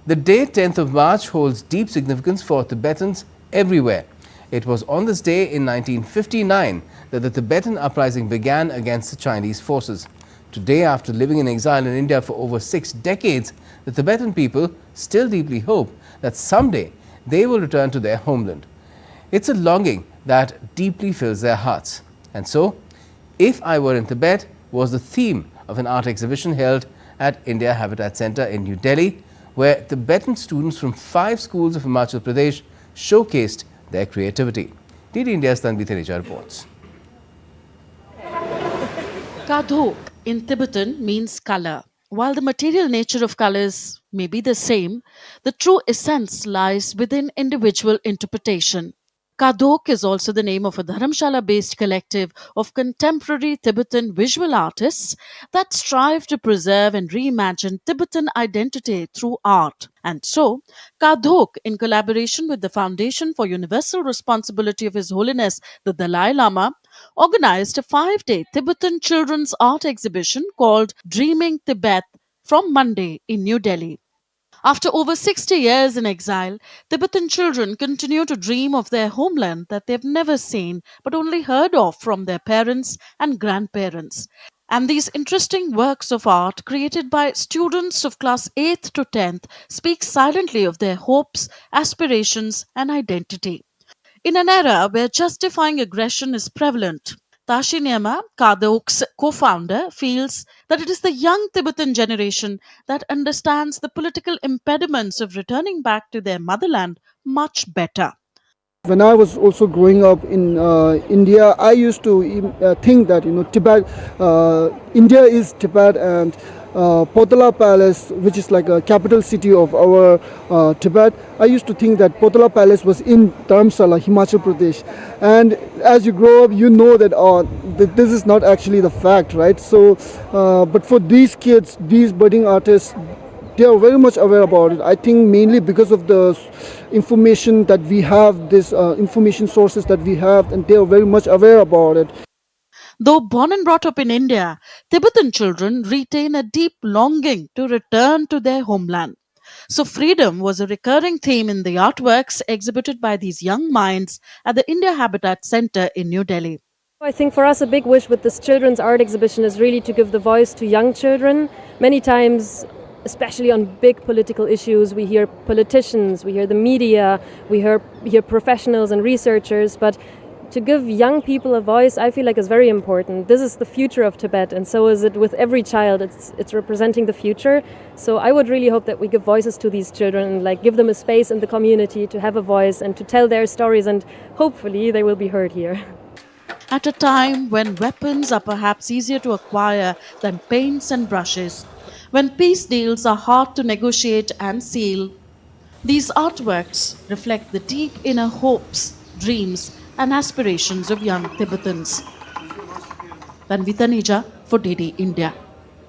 The day 10th of March holds deep significance for Tibetans everywhere. It was on this day in 1959 that the Tibetan uprising began against the Chinese forces. Today, after living in exile in India for over 6 decades, the Tibetan people still deeply hope that someday they will return to their homeland. It's a longing that deeply fills their hearts. And so, "If I Were in Tibet" was the theme of an art exhibition held at India Habitat Centre in New Delhi, where Tibetan students from 5 schools of Himachal Pradesh showcased their creativity. DD India's Tanvi Thereja reports. Kadhok in Tibetan means color. While the material nature of colors may be the same, the true essence lies within individual interpretation. Kadhok is also the name of a Dharamshala-based collective of contemporary Tibetan visual artists that strive to preserve and reimagine Tibetan identity through art. And so, Kadhok, in collaboration with the Foundation for Universal Responsibility of His Holiness the Dalai Lama, organized a 5-day Tibetan children's art exhibition called Dreaming Tibet from Monday in New Delhi. After over 60 years in exile, Tibetan children continue to dream of their homeland that they've never seen but only heard of from their parents and grandparents. And these interesting works of art created by students of class 8th to 10th speak silently of their hopes, aspirations, and identity. In an era where justifying aggression is prevalent, Tashi Nyama, Kadhok's co-founder, feels that it is the young Tibetan generation that understands the political impediments of returning back to their motherland much better. When I was also growing up in India, I used to think that Tibet, India is Tibet, and Potala Palace, which is like a capital city of our Tibet. I used to think that Potala Palace was in Dharamsala, Himachal Pradesh. And as you grow up, you know that this is not actually the fact, right? So, but for these kids, these budding artists, they are very much aware about it. I think mainly because of the information that we have, this information sources that we have, and they are very much aware about it. Though born and brought up in India, Tibetan children retain a deep longing to return to their homeland. So freedom was a recurring theme in the artworks exhibited by these young minds at the India Habitat Centre in New Delhi. I think for us a big wish with this children's art exhibition is really to give the voice to young children. Many times, especially on big political issues, we hear politicians, we hear the media, we hear professionals and researchers, but to give young people a voice, I feel like is very important. This is the future of Tibet, and so is it with every child. It's representing the future. So I would really hope that we give voices to these children, like give them a space in the community to have a voice and to tell their stories, and hopefully they will be heard here. At a time when weapons are perhaps easier to acquire than paints and brushes, when peace deals are hard to negotiate and seal, these artworks reflect the deep inner hopes, dreams, and aspirations of young Tibetans. Tanvi Thereja for DD India.